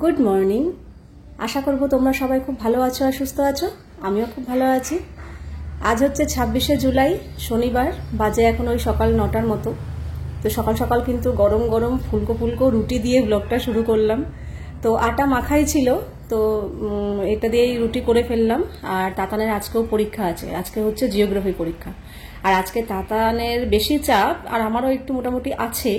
Good morning. আশা করব তোমরা সবাই খুব ভালো আছো আর সুস্থ আছো। আমিও খুব ভালো আছি। আজ হচ্ছে 26শে জুলাই, শনিবার। বাজে এখন ওই সকাল 9টার মতো। তো সকাল সকাল কিন্তু গরম গরম ফুলকো ফুলকো রুটি দিয়ে ব্লগটা শুরু করলাম। তো আটা মাখাই ছিল, তো এটা দিয়েই রুটি করে ফেললাম। আর তাতানের আজকেও পরীক্ষা আছে, আজকে হচ্ছে জিওগ্রাফি পরীক্ষা। আর আজকে তাতানের বেশি চাপ, আর আমারও একটু মোটামুটি আছে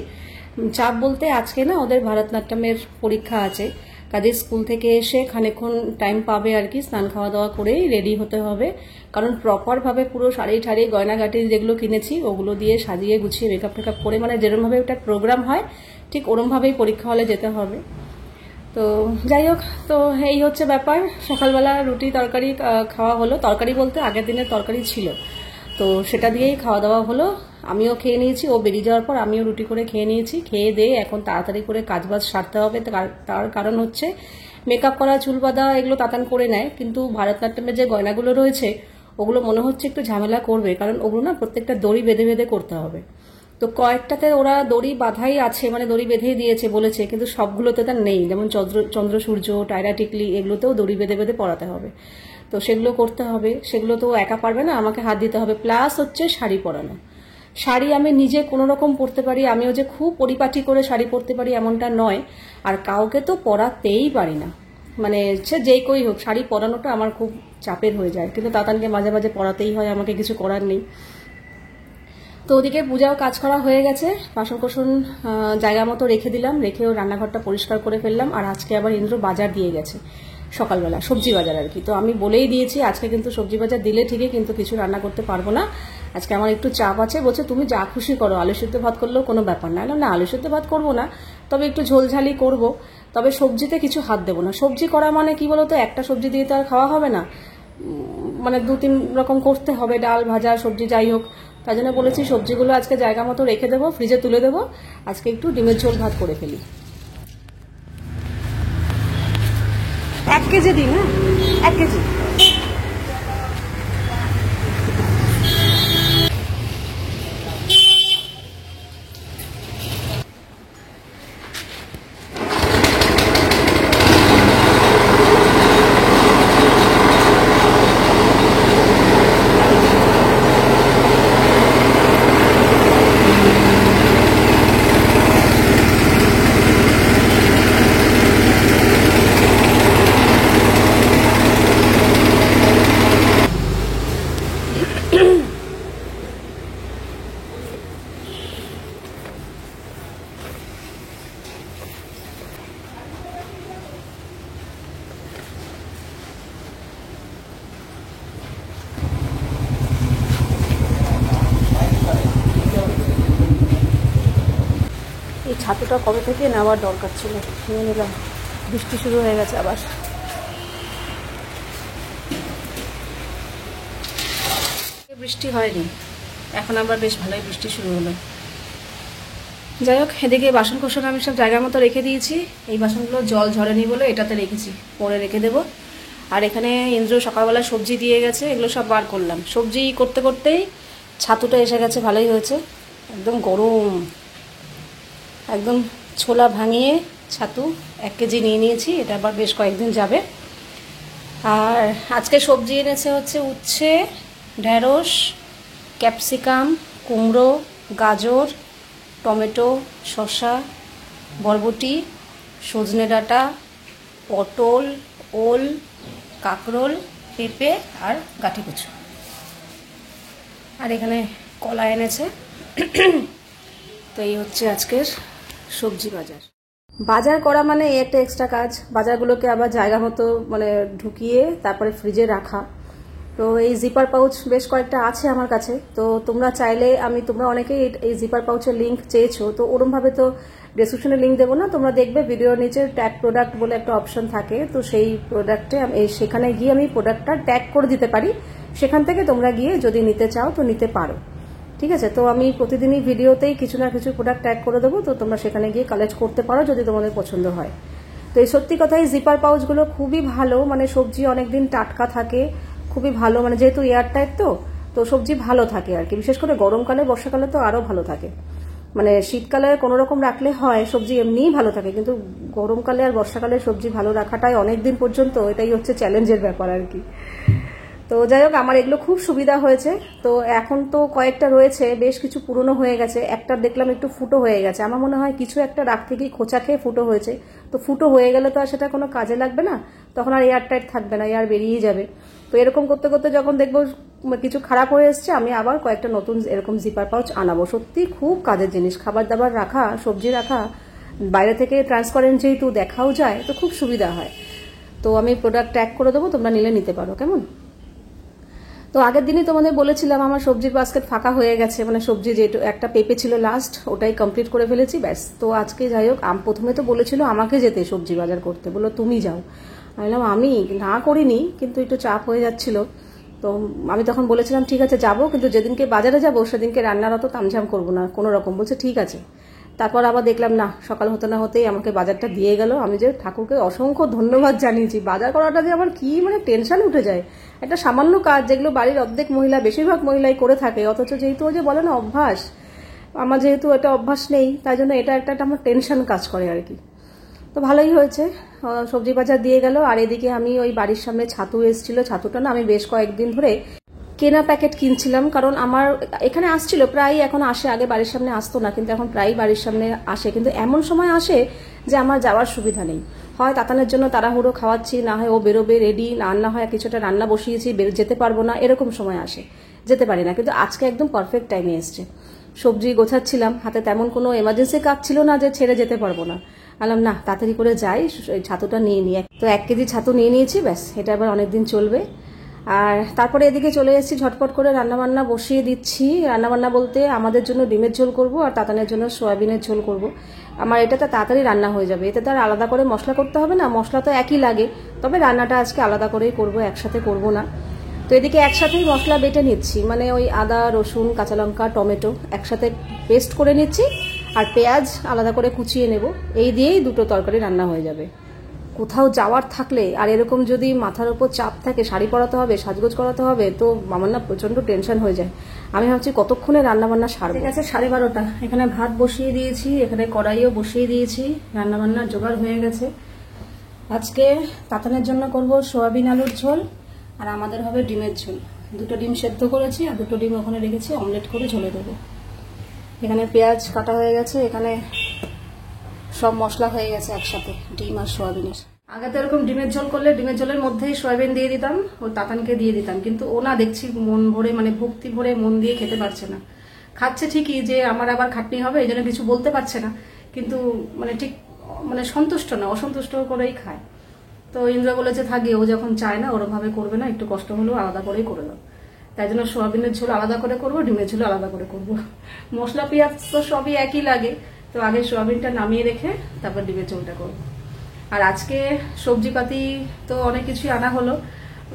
চাপ। বলতে আজকে না ওদের ভারতনাট্যমের পরীক্ষা আছে, কাজে স্কুল থেকে এসে খানিকক্ষণ টাইম পাবে আর কি, স্নান খাওয়া দাওয়া করেই রেডি হতে হবে। কারণ প্রপারভাবে পুরো শাড়ি ঠাড়ি গয়নাগাটি যেগুলো কিনেছি ওগুলো দিয়ে সাজিয়ে গুছিয়ে মেকআপ টেকআপ করে, মানে যেরকমভাবে একটা প্রোগ্রাম হয় ঠিক ওরমভাবেই পরীক্ষা হলে যেতে হবে। তো যাই হোক, তো এই হচ্ছে ব্যাপার। সকালবেলা রুটি তরকারি খাওয়া হলো। তরকারি বলতে আগের দিনের তরকারি ছিল, তো সেটা দিয়েই খাওয়া দাওয়া হলো। আমিও খেয়ে নিয়েছি, ও বেরিয়ে যাওয়ার পর আমিও রুটি করে খেয়ে নিয়েছি। খেয়ে দিয়ে এখন তাড়াতাড়ি করে কাজবাজ সারতে হবে। তার কারণ হচ্ছে মেকআপ করা, চুল বাঁধা এগুলো তাতান করে নেয়, কিন্তু ভারতনাট্যমের যে গয়নাগুলো রয়েছে ওগুলো মনে হচ্ছে একটু ঝামেলা করবে, কারণ ওগুলো না প্রত্যেকটা দড়ি বেঁধে বেঁধে করতে হবে। তো কয়েকটাতে ওরা দড়ি বাঁধাই আছে, মানে দড়ি বেঁধেই দিয়েছে বলেছে, কিন্তু সবগুলোতে তার নেই। যেমন চন্দ্র সূর্য, টায়রা টিকলি এগুলোতেও দড়ি বেঁধে বেঁধে পরাতে হবে। তো সেগুলো করতে হবে, সেগুলো তো একা পারবে না, আমাকে হাত দিতে হবে। প্লাস হচ্ছে শাড়ি পরানো। শাড়ি আমি নিজে কোনো রকম পরতে পারি, আমিও যে খুব পরিপাটি করে শাড়ি পরতে পারি এমনটা নয়। আর কাউকে তো পরাতেই পারি না, মানে সে যেই কই হোক, শাড়ি পরানোটা আমার খুব চাপের হয়ে যায়। কিন্তু তাতানকে মাঝে মাঝে পরাতেই হয়, আমাকে কিছু করার নেই। তো ওদিকে পূজাও কাজ করা হয়ে গেছে, বাসন কোসন জায়গা মতো রেখে দিলাম, রেখেও রান্নাঘরটা পরিষ্কার করে ফেললাম। আর আজকে আবার ইন্দ্র বাজার দিয়ে গেছে সকালবেলা, সবজি বাজার আর কি। তো আমি বলেই দিয়েছি আজকে কিন্তু সবজি বাজার দিলে ঠিকই, কিন্তু কিছু রান্না করতে পারবো না, আজকে আমার একটু চাপ আছে। বলছে তুমি যা খুশি করো, আলু সিদ্ধ ভাত করলেও কোনো ব্যাপার না। না, আলু সিদ্ধ ভাত করবো না, তবে একটু ঝোলঝালি করব, তবে সবজিতে কিছু হাত দেবো না। সবজি করা মানে কি বলতো, একটা সবজি দিয়ে তো আর খাওয়া হবে না, মানে 2-3 রকম করতে হবে, ডাল ভাজা সবজি যাই হোক। তাই জন্য বলেছি সবজিগুলো আজকে জায়গা মতো রেখে দেবো, ফ্রিজে তুলে দেবো। আজকে একটু ডিমের ঝোল ভাত করে ফেলি। 1 কেজি দিন, হ্যাঁ 1 কেজি। এই ছাতুটা কবে থেকে নেওয়ার দরকার ছিল, নিয়ে নিলাম। বৃষ্টি শুরু হয়ে গেছে আবার। বৃষ্টি হয়নি, এখন আবার বেশ ভালোই বৃষ্টি শুরু হলো। যাই হোক, এদিকে বাসন কোসন আমি সব জায়গার মতো রেখে দিয়েছি। এই বাসনগুলো জল ঝরেনি বলে এটাতে রেখেছি, পরে রেখে দেবো। আর এখানে ইন্দ্র সকালবেলা সবজি দিয়ে গেছে, এগুলো সব বার করলাম। সবজি করতে করতেই ছাতুটা এসে গেছে, ভালোই হয়েছে, একদম গরম, একদম ছোলা ভাঙিয়ে ছাতু 1 কেজি নিয়ে নিয়েছি। এটা আবার বেশ কয়েকদিন যাবে। আর আজকে সবজি এনেছে হচ্ছে উচ্ছে, ঢেঁড়স, ক্যাপসিকাম, কুমড়ো, গাজর, টমেটো, শসা, বরবটি, সজনে ডাঁটা, পটল, ওল, কাঁকরোল, পেঁপে আর গাঁঠি কচু। আর এখানে কলা এনেছে। তো এই হচ্ছে আজকের সবজি বাজার। বাজার করা মানে একটা এক্সট্রা কাজ, বাজারগুলোকে আবার জায়গা মতো মানে ঢুকিয়ে তারপরে ফ্রিজে রাখা। তো এই জিপার পাউচ বেশ কয়েকটা আছে আমার কাছে। তো তোমরা চাইলে, তোমরা অনেকেই এই জিপার পাউচের লিঙ্ক চেয়েছো, তো ওরমভাবে তো ডেসক্রিপশনে লিঙ্ক দেবো না, তোমরা দেখবে ভিডিওর নিচে ট্যাগ প্রোডাক্ট বলে একটা অপশন থাকে। তো সেই প্রোডাক্টে সেখানে গিয়ে আমি প্রোডাক্টটা ট্যাগ করে দিতে পারি, সেখান থেকে তোমরা গিয়ে যদি নিতে চাও তো নিতে পারো। ঠিক আছে, তো আমি প্রতিদিনই ভিডিওতেই কিছু না কিছু প্রোডাক্ট ট্যাগ করে দেবো, তো তোমরা সেখানে গিয়ে কালেক্ট করতে পারো যদি তোমাদের পছন্দ হয়। তো এই সত্যি কথাই জিপার পাউচগুলো খুবই ভালো, মানে সবজি অনেকদিন টাটকা থাকে, খুবই ভালো, মানে যেহেতু এয়ার টাইট তো সবজি ভালো থাকে আর কি। বিশেষ করে গরমকালে, বর্ষাকালে তো আরো ভালো থাকে। মানে শীতকালে কোনো রকম রাখলে হয়, সবজি এমনিই ভালো থাকে, কিন্তু গরমকালে আর বর্ষাকালে সবজি ভালো রাখাটাই অনেক দিন পর্যন্ত, এটাই হচ্ছে চ্যালেঞ্জের ব্যাপার আর কি। তো যাই হোক, আমার এগুলো খুব সুবিধা হয়েছে। তো এখন তো কয়েকটা রয়েছে, বেশ কিছু পুরনো হয়ে গেছে, একটা দেখলাম একটু ফুটো হয়ে গেছে, আমার মনে হয় কিছু একটা রাখতে গিয়ে খোঁচা খেয়ে ফুটো হয়েছে। তো ফুটো হয়ে গেলে তো আর সেটা কোনো কাজে লাগবে না, তখন আর এয়ার টাইট থাকবে না, এয়ার বেরিয়ে যাবে। তো এরকম করতে করতে যখন দেখবো কিছু খারাপ হয়ে এসছে, আমি আবার কয়েকটা নতুন এরকম জিপার পাউচ আনাবো। সত্যি খুব কাজের জিনিস, খাবার দাবার রাখা, সবজি রাখা, বাইরে থেকে ট্রান্সপারেন্ট যেহেতু দেখাও যায়, তো খুব সুবিধা হয়। তো আমি প্রোডাক্ট ট্যাগ করে দেবো, তোমরা নিলে নিতে পারো, কেমন? তো আগের দিনই তোমাদের বলেছিলাম আমার সবজির বাস্কেট ফাঁকা হয়ে গেছে, মানে সবজি যেটা একটা পেঁপে ছিল লাস্ট, ওটাই কমপ্লিট করে ফেলেছি, ব্যাস। তো আজকে যাই হোক, প্রথমে তো বলেছিল আমাকে যেতে সবজি বাজার করতে, বললো তুমি যাও। বললাম আমি না করিনি, কিন্তু একটু চাপ হয়ে যাচ্ছিল। তো আমি তখন বলেছিলাম ঠিক আছে যাবো, কিন্তু যেদিনকে বাজারে যাবো সেদিনকে রান্নার অত তামঝাম করবো না কোনো রকম। বলছে ঠিক আছে। তারপর আবার দেখলাম না, সকাল হতে না হতেই আমাকে বাজারটা দিয়ে গেল। আমি যে ঠাকুরকে অসংখ্য ধন্যবাদ জানিয়েছি, বাজার করাটা যে আমার কি মানে টেনশন উঠে যায়। একটা সামান্য কাজ যেগুলো বাড়ির অর্ধেক মহিলা, বেশিরভাগ মহিলাই করে থাকে, অথচ যেহেতু ওই যে বলে না অভ্যাস, আমার যেহেতু এটা অভ্যাস নেই, তাই জন্য এটা একটা আমার টেনশন কাজ করে আর কি। তো ভালোই হয়েছে, সবজি বাজার দিয়ে গেল। আর এদিকে আমি ওই বাড়ির সামনে ছাতু এসেছিল, ছাতুটা না আমি বেশ কয়েকদিন ধরে কেনা প্যাকেট কিনছিলাম, কারণ আমার এখানে আসছিল প্রায়, এখন আসে, আগে বাড়ির সামনে আসতো না, কিন্তু এখন প্রায় বাড়ির সামনে আসে, কিন্তু এমন সময় আসে যে আমার যাওয়ার সুবিধা নেই। হয় তাতানের জন্য তাড়াহুড়ো খাওয়াচ্ছি, না হয় ও বেরোবে রেডি, না হয় কিছুটা রান্না বসিয়েছি, যেতে পারবো না, এরকম সময় আসে, যেতে পারি না। কিন্তু আজকে একদম পারফেক্ট টাইমে এসছে। সবজি গোছাচ্ছিলাম, হাতে তেমন কোনো এমার্জেন্সি কাজ ছিল না যে ছেড়ে যেতে পারবো না। বললাম না, তাড়াতাড়ি করে যাই, ছাতুটা নিয়ে নিই। তো 1 কেজি ছাতু নিয়ে নিয়েছি, ব্যাস, এটা আবার অনেকদিন চলবে। আর তারপরে এদিকে চলে এসেছি, ঝটপট করে রান্নাবান্না বসিয়ে দিচ্ছি। রান্নাবান্না বলতে আমাদের জন্য ডিমের ঝোল করব, আর তাতানের জন্য সয়াবিনের ঝোল করব। আমার এটা তো তাড়াতাড়ি রান্না হয়ে যাবে, এতে তো আর আলাদা করে মশলা করতে হবে না, মশলা তো একই লাগে, তবে রান্নাটা আজকে আলাদা করেই করব, একসাথে করব না। তো এদিকে একসাথেই মশলা বেটে নিচ্ছি, মানে ওই আদা, রসুন, কাঁচা লঙ্কা, টমেটো একসাথে পেস্ট করে নিচ্ছি, আর পেঁয়াজ আলাদা করে কুচিয়ে নেব। এই দিয়েই দুটো তরকারি রান্না হয়ে যাবে। কোথাও যাওয়ার থাকলে আর এরকম যদি মাথার উপর চাপ থাকে, শাড়ি পরাতে হবে, সাজগোজ করাতে হবে, তো আমার না প্রচন্ড টেনশন হয়ে যায়। আমি ভাবছি কতক্ষণে রান্নাবান্না সারবো। ঠিক আছে, 12:30, এখানে ভাত বসিয়ে দিয়েছি, এখানে কড়াইও বসিয়ে দিয়েছি, রান্নাবান্নার জোগাড় হয়ে গেছে। আজকে তাতানের জন্য করব সোয়াবিন আলুর ঝোল, আর আমাদের হবে ডিমের ঝোল। 2টো ডিম সেদ্ধ করেছি, আর 2টো ডিম ওখানে রেখেছি, অমলেট করে ঝোলে দেবো। এখানে পেঁয়াজ কাটা হয়ে গেছে, এখানে সব মশলা হয়ে গেছে একসাথে, ডিম আর সোয়াবিনের। আগে তো এরকম ডিমের ঝোল করলে ডিমের ঝোলের মধ্যেই সোয়াবিন দিয়ে দিতাম, ও তাতানকে দিয়ে দিতাম, কিন্তু ও না দেখছি মন ভরে, মানে ভক্তি ভরে মন দিয়ে খেতে পারছে না। খাচ্ছে ঠিকই, যে আমার আবার খাটনি হবে এই জন্য কিছু বলতে পারছে না, কিন্তু মানে ঠিক মানে সন্তুষ্ট না, অসন্তুষ্ট করেই খায়। তো ইন্দ্র বলেছে থাকি, ও যখন চায় না ওরকম ভাবে করবে না, একটু কষ্ট হলেও আলাদা করেই করে দাও। তাই জন্য সোয়াবিনের ঝোল আলাদা করে করবো, ডিমের ঝোল আলাদা করে করবো। মশলা পেঁয়াজ তো সবই একই লাগে, তো আগে সোয়াবিনটা নামিয়ে রেখে তারপর ডিমের ঝোলটা করবো। আর আজকে সবজিপাতি তো অনেক কিছুই আনা হলো,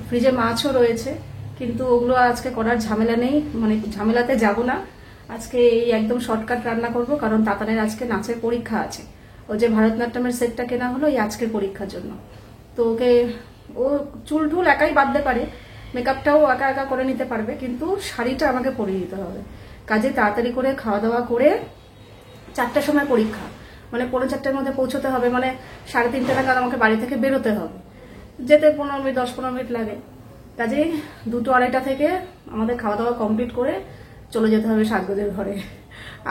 ফ্রিজে মাছও রয়েছে, কিন্তু ওগুলো আজকে করার ঝামেলা নেই, মানে ঝামেলাতে যাব না। আজকে এই একদম শর্টকাট রান্না করব, কারণ তাতানের আজকে নাচের পরীক্ষা আছে। ও যে ভারতনাট্যমের সেটটা কেনা হলো এই আজকের পরীক্ষার জন্য। তো ওকে, ও চুল টুল একাই বাঁধতে পারে, মেকআপটাও একা একা করে নিতে পারবে, কিন্তু শাড়িটা আমাকে পরিয়ে দিতে হবে। কাজে তাড়াতাড়ি করে খাওয়া দাওয়া করে 4টার সময় পরীক্ষা, মানে 4:45-র মধ্যে পৌঁছতে হবে, মানে 3:30 নাগাদ আমাকে বাড়ি থেকে বেরোতে হবে। যেতে 10-15 মিনিট লাগে। কাজেই 2-2:30 থেকে আমাদের খাওয়া দাওয়া কমপ্লিট করে চলে যেতে হবে সাজগোজের ঘরে।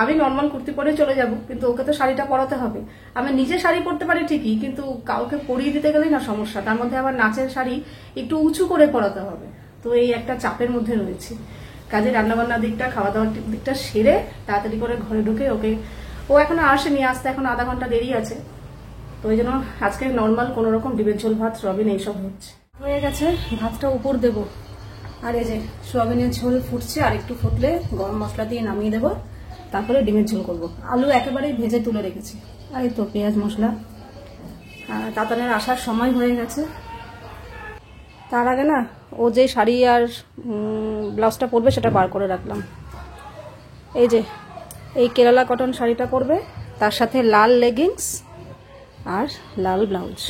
আমি নর্মাল কুর্তি পরে চলে যাব, কিন্তু ওকে তো শাড়িটা পরাতে হবে। আমি নিজে শাড়ি পরতে পারি ঠিকই, কিন্তু কাউকে পরিয়ে দিতে গেলেই না সমস্যা, তার মধ্যে আবার নাচের শাড়ি একটু উঁচু করে পরাতে হবে। তো এই একটা চাপের মধ্যে রয়েছে। কাজে রান্নাবান্নার দিকটা, খাওয়া দাওয়ার দিকটা সেরে তাড়াতাড়ি করে ঘরে ঢুকে ওকে, ও এখনো আসেনি, আসতে এখন আধা ঘন্টা দেরি আছে। তো ওই জন্য আজকে নর্মাল কোনো রকম ডিমের ঝোল, ভাত, সোয়াবিন এইসব হচ্ছে। হয়ে গেছে, ভাতটা উপর দেব। আর এই যে সোয়াবিনের ঝোল ফুটছে, আর একটু ফুটলে গরম মশলা দিয়ে নামিয়ে দেবো, তারপরে ডিমের ঝোল করব। আলু একেবারেই ভেজে তুলে রেখেছি, আর এই তো পেঁয়াজ মশলা। তাতানের আসার সময় হয়ে গেছে। তার আগে না, ও যে শাড়ি আর ব্লাউজটা পরবে সেটা বার করে রাখলাম। এই যে এই কেরালা কটন শাড়িটা পরবে, তার সাথে লাল লেগিংস আর লাল ব্লাউজ।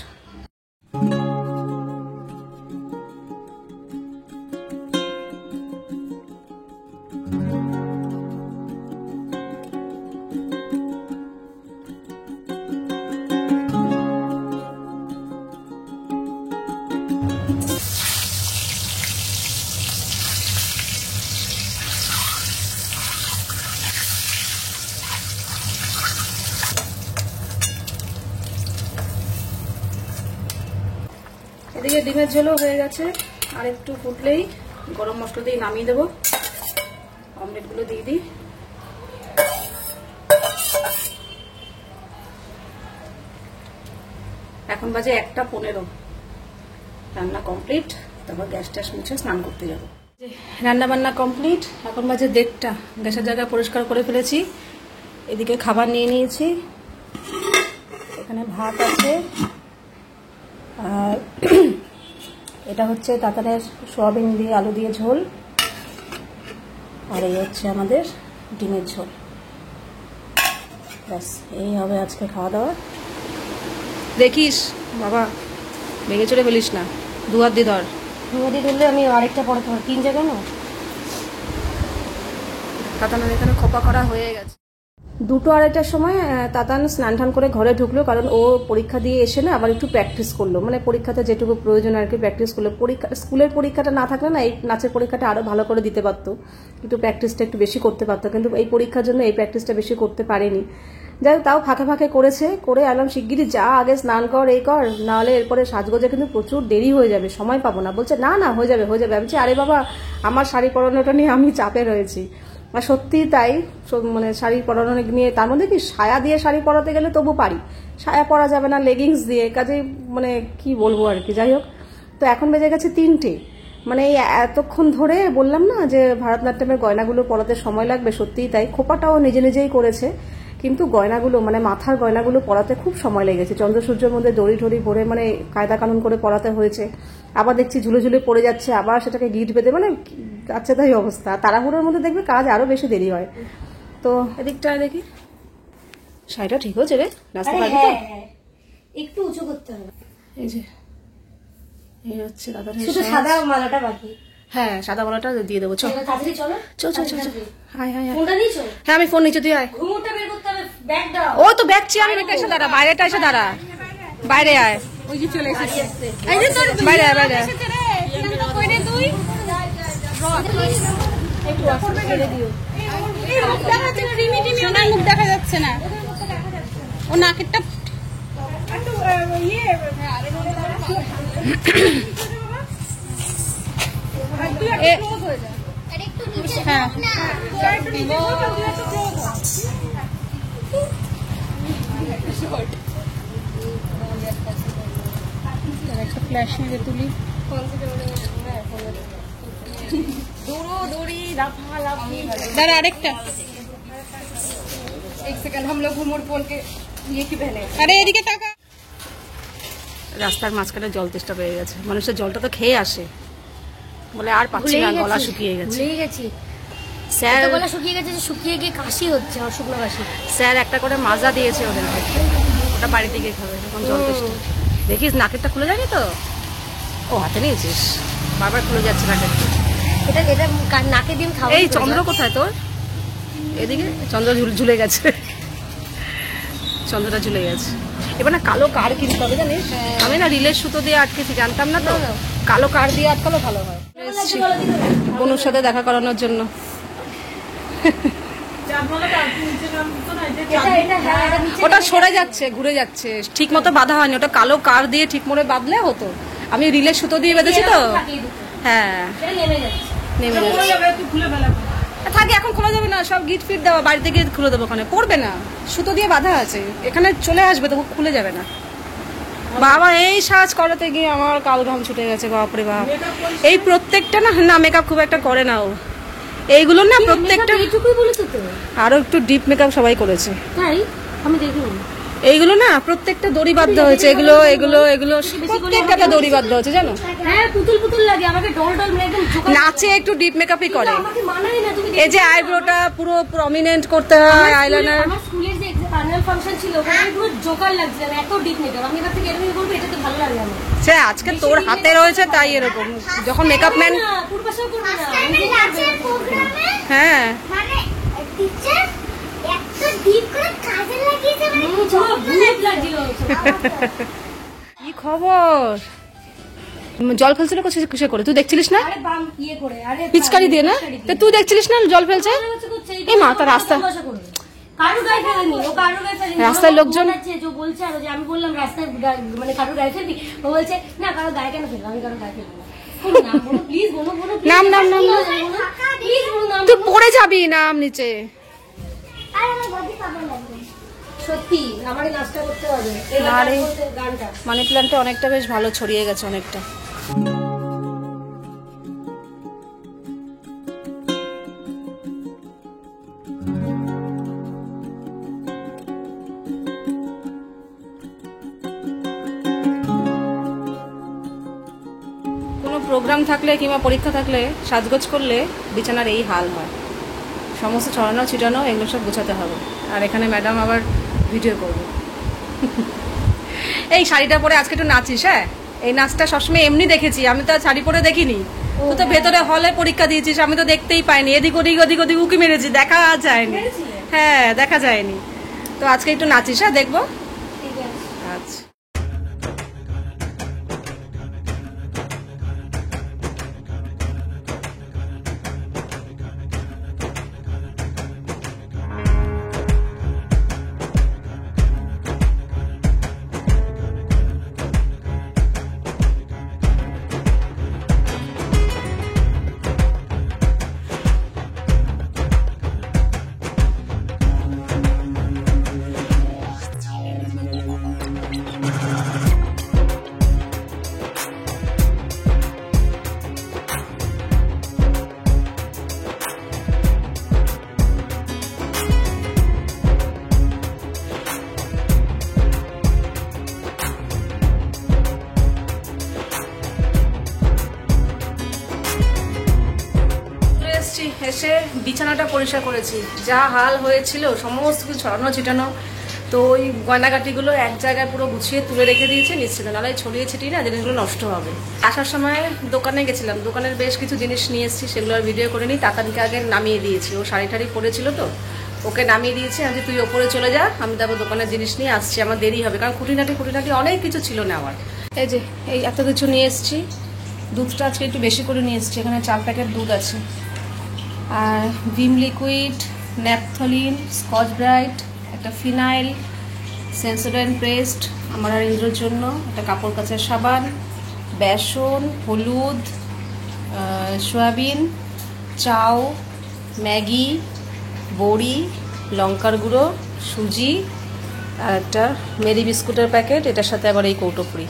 এদিকে ডিমের ঝোলও হয়ে গেছে, আর একটু ফুটলেই গরম মশলা দিয়ে নামিয়ে দেবো। অমলেটগুলো দিয়ে দিই। এখন বাজে 1:15, রান্না কমপ্লিট। তারপর গ্যাস ট্যাস মুছে স্নান করতে যাবো। রান্না বান্না কমপ্লিট, এখন বাজে 1:30। গ্যাসের জায়গা পরিষ্কার করে ফেলেছি। এদিকে খাবার নিয়ে নিয়েছি, এখানে ভাত আছে, আর এটা হচ্ছে তাতারের সোয়াবিন দিয়ে আলু দিয়ে ঝোল, আর এই হচ্ছে আমাদের ডিমের ঝোল। ব্যাস এই হবে আজকে খাওয়া দাওয়া। দেখিস বাবা, ভেঙে চড়ে ফেলিস না, 2 হাত দিয়ে ধর। 2 হাত দিয়ে ধরলে আমি আরেকটা পরে তোমার 3 জায়গা না। তাতানের এখানে খোপা করা হয়ে গেছে। 2-2:30টার সময় তাতান স্নান টান করে ঘরে ঢুকলো, কারণ ও পরীক্ষা দিয়ে এসে না আবার একটু প্র্যাকটিস করলো, মানে পরীক্ষাতে যেটুকু প্রয়োজন আর কি প্র্যাকটিস করলো। স্কুলের পরীক্ষাটা না থাকলে না এই নাচের পরীক্ষাটা আরো ভালো করে দিতে পারতো, একটু প্র্যাকটিসটা একটু বেশি করতে পারতো, কিন্তু এই পরীক্ষার জন্য এই প্র্যাকটিসটা বেশি করতে পারেনি। যাই হোক, তাও ফাঁকে ফাঁকে করেছে, করে আলাম শিগগিরই যা আগে স্নান কর, এই কর, নাহলে এরপরে সাজগোজে কিন্তু প্রচুর দেরি হয়ে যাবে, সময় পাবো না। বলছে না না হয়ে যাবে হয়ে যাবে। আমি বলছি আরে বাবা, আমার শাড়ি পরানোটা নিয়ে আমি চাপে রয়েছি। আর সত্যি তাই, মানে শাড়ি পরানো নিয়ে, তার মধ্যে কি সায়া দিয়ে শাড়ি পরাতে গেলে তবু পারি, সায়া পরা যাবে না লেগিংস দিয়ে, কাজেই মানে কি বলবো আর কি। যাই হোক, তো এখন বেজে গেছে 3টে, মানে এই এতক্ষণ ধরে বললাম না যে ভারতনাট্যমের গয়নাগুলো পরাতে সময় লাগবে, সত্যিই তাই। খোপাটাও নিজে নিজেই করেছে, কিন্তু গয়নাগুলো মানে মাথার গয়নাগুলো পরাতে খুব সময় লেগেছে। চন্দ্রসূর্যের মধ্যে দড়ি ঠড়ি ভরে মানে কায়দা কানুন করে পরাতে হয়েছে। আবার দেখছি ঝুলে ঝুলে পড়ে যাচ্ছে, আবার সেটাকে গিট বেঁধে, মানে যাচ্ছে তাই অবস্থা। তাড়াহুড়োর মধ্যে দেখবে কাজ আরো বেশি দেরি হয়। তো এদিকটা দেখি, শাড়িটা ঠিক হচ্ছে রে, নাচতে পারবি তো? একটু উঁচু করতে হবে। এই যে এই হচ্ছে দাদার, শুধু সাদা মালাটা বাকি। হ্যাঁ সাদা মালাটা দিয়ে দেবো। চল তাড়াতাড়ি চলো, চল চল চল চল। হাই হাই হাই, ফোনটা নিয়েছো? হ্যাঁ আমি ফোন নিচে, তুই আয়। ঘুমোটা বের করতে হবে, ব্যাগ দাও। ও তো ব্যাগ চেয়ার রেখে এসে দাঁড়া, বাইরেটা এসে দাঁড়া, বাইরে আয়। ওই যে চলে এসেছে, এই যে তোর বাইরে আয়, বাইরে আয়। তুই একটু ওয়াশরুম ছেড়ে দিও। এই মুখ দেখাচ্ছে না, রিমি টিমি ওনার মুখ দেখা যাচ্ছে না, ও নাকেরটা একটু ইয়ে একটা ফ্ল্যাশ মেরে তুলি। दादा আরেকটা एक सेकंड हम लोग घूमर बोल के ये की पहले अरे এদিকে টাকা। রাস্তার মাঝখানে জল তেষ্টা পেয়ে গেছে, মানুষের জলটা তো খেয়ে আসে, বলে আর পাচ্ছি না, গলা শুকিয়ে গেছে। ভুলেই গেছি স্যার, গলা শুকিয়ে গেছে, যে শুকিয়ে গিয়ে কাশি হচ্ছে, আর শুকনো কাশি। স্যার একটা করে মাজা দিয়েছে ওদেরকে, ওটা বাড়িতে গিয়ে খাবে যখন জল তেষ্টা। দেখিস নাকেরটা খুলে যায়নি তো? ও হাতে নিয়েছিস, বারবার খুলে যাচ্ছে নাকের। এটা এটা নাকে দিন খাও। এই চন্দ্র কোথায় তোর? এদিকে চন্দ্র ঝুলে গেছে, চন্দ্রটা ঝুলে গেছে। এবার না কালো কার কিনতে হবে জানিস, আমি না রিলের সুতো দিয়ে আটকেছি, জানতাম না তো। কালো কার দিয়ে আটকালো ভালো হয়। বনুর সাথে দেখা করানোর জন্য। ওটা সরে যাচ্ছে, ঘুরে যাচ্ছে, ঠিক মতো বাঁধা হয়নি, ওটা কালো কার দিয়ে ঠিক মতো বাঁধলে হতো। আমি রিলের সুতো দিয়ে বেঁধেছি তো। হ্যাঁ নেমে যাচ্ছে, থাকে এখন খোলা যাবে না, সব গিট ফিট দেওয়া, বাড়িতে গিয়ে খুলে দেবো, ওখানে পড়বে না, সুতো দিয়ে বাঁধা আছে, এখানে চলে আসবে তবু খুলে যাবে না। বাবা এই সাজ করাতে গিয়ে আমার কাল ঘাম ছুটে গেছে, বাপরে বাপ। এই প্রত্যেকটা না, না মেকআপ খুব একটা করে না ও, এইগুলো না প্রত্যেকটা, আরো একটু ডিপ মেকআপ সবাই করেছে। তাই আমি দেখিনি। এইগুলো না প্রত্যেকটা দড়ি বাঁধ হয়েছে, এগুলো এগুলো এগুলো প্রত্যেকটা দড়ি বাঁধ হয়েছে জানো। হ্যাঁ পুতুল পুতুল লাগে, আমাকে ডল ডল মানে একদম ঝোঁকা। নাচে একটু ডিপ মেকআপই করে, আমাকে মানায় না। তুমি এই যে আইব্রোটা পুরো প্রমিনেন্ট করতে হয়, আইলাইনার। আমার স্কুলের যে অ্যানুয়াল ফাংশন ছিল, ওখানে পুরো জোকার লাগছিল, এত ডিপ মেকআপ। আমি এবার থেকে এরকমই করবো, এটাতে ভালো লাগে আমার। সে আজকে তোর হাতে রয়েছে তাই এরকম, যখন মেকআপ ম্যান। পূর্বাশাও করবে না। হ্যাঁ মানে টিচার এত ডিপ করে কাজে লাগিয়েছে, মানে ভূত লাগছিল। কি খবর? জল ফেলছিল কিসে করে, তুই দেখছিলিস না? আরে বাম ইয়ে করে, আরে পিচকারি দিয়ে না, তুই দেখছিলিস না জল ফেলছে? এই মা, তার রাস্তা কারো গায়ে ফেলেনি, ও কারো গায়ে ফেলেনি। রাস্তায় ওর লোকজন- মনে আছে যে ও বলছে আর যে আমি বললাম রাস্তায় মানে কারো গায়ে ফেলবি, ও বলছে না কারো গায়ে কেন ফেলবো, আমি কারো গায়ে ফেলবো না। কোনো নাম বলো প্লিজ, বলো বলো please। নাম, নাম, নাম, নাম। প্লিজ বলো নাম। তুই পড়ে যাবি নাম নিচে। আর আমার বডি পাবো লাগবে। সত্যি আমার এই নাচটা করতে হবে, এই না রে। গানটা। মানি প্ল্যান্টটা অনেকটা বেশ ভালো ছড়িয়ে গেছে অনেকটা। কোনো প্রোগ্রাম থাকলে কিংবা পরীক্ষা থাকলে সাজগোজ করলে বিছানার এই হাল হয়, সমস্ত ছড়ানো ছিটানো এগুলো সব গোছাতে হবে। আর এখানে ম্যাডাম আবার ভিডিও করবে। এই শাড়িটা পরে আজকে একটু নাচিস? হ্যাঁ, এই নাচটা সবসময় এমনি দেখেছি, আমি তো আর শাড়ি পরে দেখিনি। তুই তো ভেতরে হলে পরীক্ষা দিয়েছিস, আমি তো দেখতেই পাইনি, এদিক ওদিক ওদিক ওদিক উকি মেরেছি, দেখা যায়নি। হ্যাঁ, দেখা যায়নি। তো আজকে একটু নাচিস? হ্যাঁ, দেখবো। ঠিক আছে। আচ্ছা। এসে বিছানাটা পরিষ্কার করেছি, যা হাল হয়েছিল সমস্ত কিছু ছড়ানো ছিটানো। তো ওই গয়নাগাটিগুলো এক জায়গায় পুরো গুছিয়ে তুলে রেখে দিয়েছি নিশ্চিত, নাহলে ছড়িয়ে ছিটিয়ে না জিনিসগুলো নষ্ট হবে। আসার সময় দোকানে গেছিলাম, দোকানের বেশ কিছু জিনিস নিয়ে এসেছি, সেগুলো আর ভিডিও করে নিই। তাতানকে আগে নামিয়ে দিয়েছি, ও শাড়ি টাড়ি পরেছিল তো, ওকে নামিয়ে দিয়েছি। আমি তুই ওপরে চলে যা, আমি তারপর দোকানের জিনিস নিয়ে আসছি, আমার দেরি হবে, কারণ খুঁটিনাটি অনেক কিছু ছিল না আমার। এই যে এই এত কিছু নিয়ে এসেছি। দুধটা আজকে একটু বেশি করে নিয়ে এসেছি, এখানে 4 প্যাকেট দুধ আছে। আর Vim liquid, naphthalene, Scotch Brite, একটা ফিনাইল, সেন্সোডাইন পেস্ট আমার আর ইন্দ্রর জন্য, একটা কাপড় কাচার সাবান, বেসন, হলুদ, সয়াবিন, চাউ, ম্যাগি, বড়ি, লঙ্কার গুঁড়ো, সুজি, আর একটা মেরি বিস্কুটের প্যাকেট। এটার সাথে আবার এই কৌটো ফ্রি।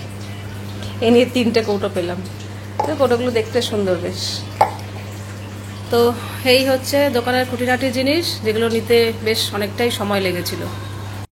এই নিয়ে 3টে কৌটো পেলাম। তো কৌটোগুলো দেখতে সুন্দর বেশ। তো এই হচ্ছে দোকানের খুঁটিনাটি জিনিস, যেগুলো নিতে বেশ অনেকটাই সময় লেগেছিল।